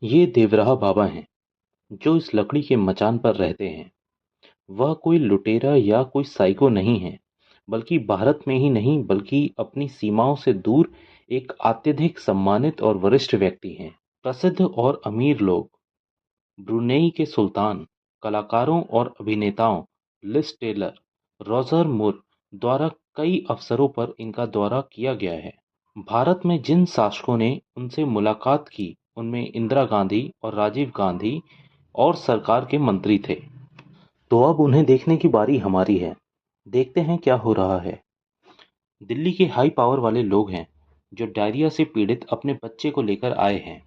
ये देवराहा बाबा हैं, जो इस लकड़ी के मचान पर रहते हैं। वह कोई लुटेरा या कोई साइको नहीं है, बल्कि भारत में ही नहीं बल्कि अपनी सीमाओं से दूर एक अत्यधिक सम्मानित और वरिष्ठ व्यक्ति हैं। प्रसिद्ध और अमीर लोग, ब्रुनेई के सुल्तान, कलाकारों और अभिनेताओं लिस टेलर, रॉजर मूर द्वारा कई अवसरों पर इनका दौरा किया गया है। भारत में जिन शासकों ने उनसे मुलाकात की, उनमें इंदिरा गांधी और राजीव गांधी और सरकार के मंत्री थे। तो अब उन्हें देखने की बारी हमारी है। देखते हैं क्या हो रहा है। दिल्ली के हाई पावर वाले लोग हैं, जो डायरिया से पीड़ित अपने बच्चे को लेकर आए हैं।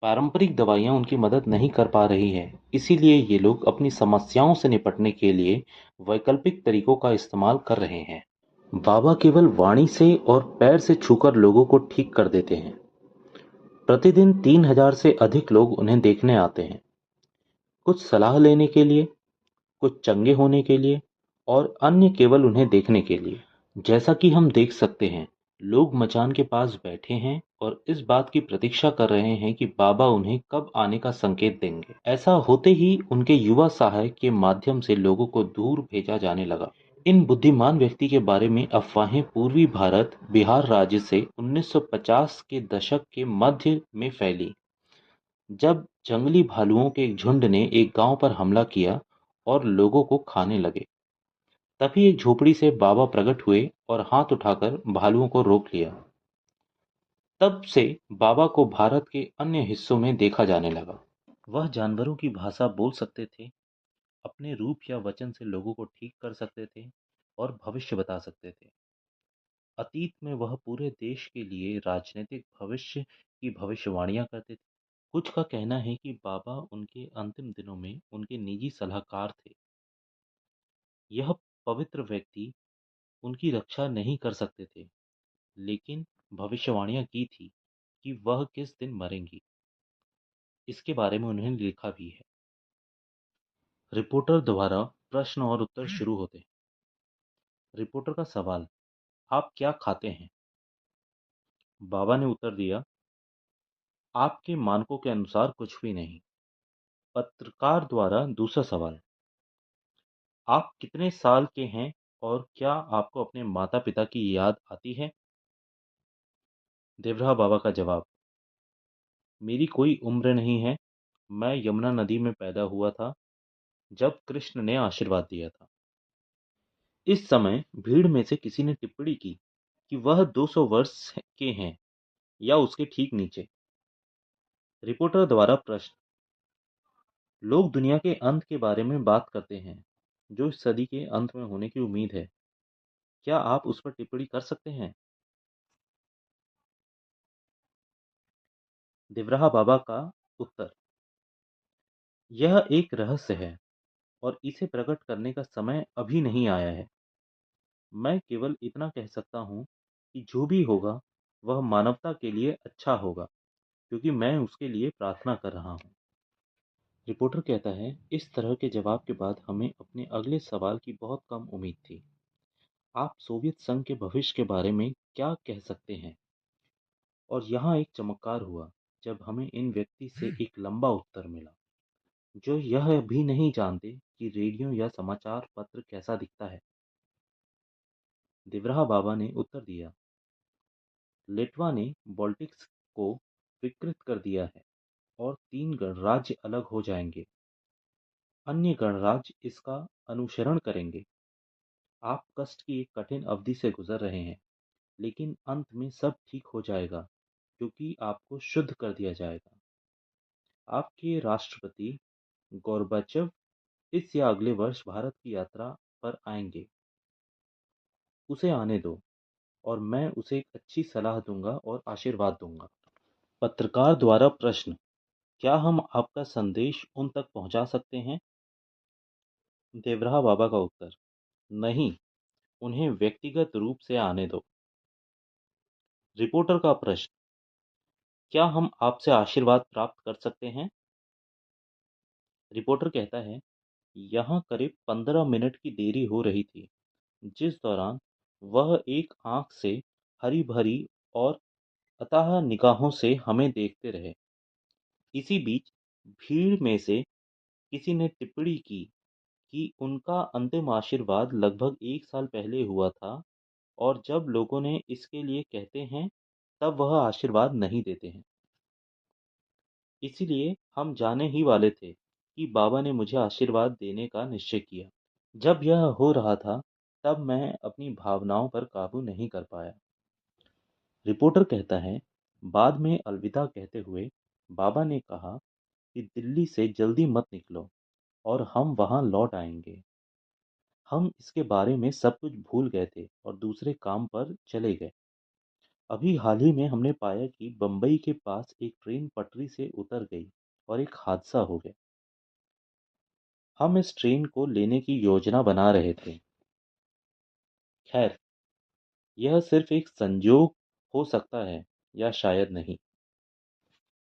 पारंपरिक दवाइयाँ उनकी मदद नहीं कर पा रही है, इसीलिए ये लोग अपनी समस्याओं से निपटने के लिए वैकल्पिक तरीकों का इस्तेमाल कर रहे हैं। बाबा केवल वाणी से और पैर से छूकर लोगों को ठीक कर देते हैं। प्रतिदिन 3,000 से अधिक लोग उन्हें देखने आते हैं, कुछ सलाह लेने के लिए, कुछ चंगे होने के लिए और अन्य केवल उन्हें देखने के लिए। जैसा कि हम देख सकते हैं, लोग मचान के पास बैठे हैं और इस बात की प्रतीक्षा कर रहे हैं कि बाबा उन्हें कब आने का संकेत देंगे। ऐसा होते ही उनके युवा सहायक के माध्यम से लोगों को दूर भेजा जाने लगा। इन बुद्धिमान व्यक्ति के बारे में अफवाहें पूर्वी भारत बिहार राज्य से 1950 के दशक के मध्य में फैली, जब जंगली भालुओं के एक झुंड ने एक गांव पर हमला किया और लोगों को खाने लगे। तभी एक झोपड़ी से बाबा प्रकट हुए और हाथ उठाकर भालुओं को रोक लिया। तब से बाबा को भारत के अन्य हिस्सों में देखा जाने लगा। वह जानवरों की भाषा बोल सकते थे, अपने रूप या वचन से लोगों को ठीक कर सकते थे और भविष्य बता सकते थे। अतीत में वह पूरे देश के लिए राजनीतिक भविष्य की भविष्यवाणियां करते थे। कुछ का कहना है कि बाबा उनके अंतिम दिनों में उनके निजी सलाहकार थे। यह पवित्र व्यक्ति उनकी रक्षा नहीं कर सकते थे, लेकिन भविष्यवाणियां की थी कि वह किस दिन मरेंगी। इसके बारे में उन्होंने लिखा भी है। रिपोर्टर द्वारा प्रश्न और उत्तर शुरू होते हैं। रिपोर्टर का सवाल, आप क्या खाते हैं? बाबा ने उत्तर दिया, आपके मानकों के अनुसार कुछ भी नहीं। पत्रकार द्वारा दूसरा सवाल, आप कितने साल के हैं और क्या आपको अपने माता पिता की याद आती है? देवराहा बाबा का जवाब, मेरी कोई उम्र नहीं है। मैं यमुना नदी में पैदा हुआ था जब कृष्ण ने आशीर्वाद दिया था। इस समय भीड़ में से किसी ने टिप्पणी की कि वह 200 वर्ष के हैं या उसके ठीक नीचे। रिपोर्टर द्वारा प्रश्न, लोग दुनिया के अंत के बारे में बात करते हैं, जो इस सदी के अंत में होने की उम्मीद है। क्या आप उस पर टिप्पणी कर सकते हैं? देवराहा बाबा का उत्तर, यह एक रहस्य है और इसे प्रकट करने का समय अभी नहीं आया है। मैं केवल इतना कह सकता हूँ कि जो भी होगा वह मानवता के लिए अच्छा होगा, क्योंकि मैं उसके लिए प्रार्थना कर रहा हूँ। रिपोर्टर कहता है, इस तरह के जवाब के बाद हमें अपने अगले सवाल की बहुत कम उम्मीद थी। आप सोवियत संघ के भविष्य के बारे में क्या कह सकते हैं? और यहाँ एक चमत्कार हुआ जब हमें इन व्यक्ति से एक लंबा उत्तर मिला, जो यह भी नहीं जानते कि रेडियो या समाचार पत्र कैसा दिखता है। देवराहा बाबा ने उत्तर दिया, लिटवा ने बाल्टिक्स को विकृत कर दिया है और 3 गणराज्य अलग हो जाएंगे। अन्य गणराज्य इसका अनुसरण करेंगे। आप कष्ट की एक कठिन अवधि से गुजर रहे हैं, लेकिन अंत में सब ठीक हो जाएगा, क्योंकि आपको शुद्ध कर दिया जाएगा। आपके राष्ट्रपति गोर्बाचेव इस या अगले वर्ष भारत की यात्रा पर आएंगे। उसे आने दो और मैं उसे एक अच्छी सलाह दूंगा और आशीर्वाद दूंगा। पत्रकार द्वारा प्रश्न, क्या हम आपका संदेश उन तक पहुंचा सकते हैं? देवराहा बाबा का उत्तर, नहीं, उन्हें व्यक्तिगत रूप से आने दो। रिपोर्टर का प्रश्न, क्या हम आपसे आशीर्वाद प्राप्त कर सकते हैं? रिपोर्टर कहता है, यहाँ करीब 15 मिनट की देरी हो रही थी, जिस दौरान वह एक आंख से हरी भरी और अथाह निगाहों से हमें देखते रहे। इसी बीच भीड़ में से किसी ने टिप्पणी की कि उनका अंतिम आशीर्वाद लगभग 1 साल पहले हुआ था और जब लोगों ने इसके लिए कहते हैं, तब वह आशीर्वाद नहीं देते हैं। इसीलिए हम जाने ही वाले थे कि बाबा ने मुझे आशीर्वाद देने का निश्चय किया। जब यह हो रहा था, तब मैं अपनी भावनाओं पर काबू नहीं कर पाया। रिपोर्टर कहता है, बाद में अलविदा कहते हुए बाबा ने कहा कि दिल्ली से जल्दी मत निकलो और हम वहां लौट आएंगे। हम इसके बारे में सब कुछ भूल गए थे और दूसरे काम पर चले गए। अभी हाल ही में हमने पाया कि बम्बई के पास एक ट्रेन पटरी से उतर गई और एक हादसा हो गया। हम इस ट्रेन को लेने की योजना बना रहे थे। खैर, यह सिर्फ एक संजोग हो सकता है या शायद नहीं।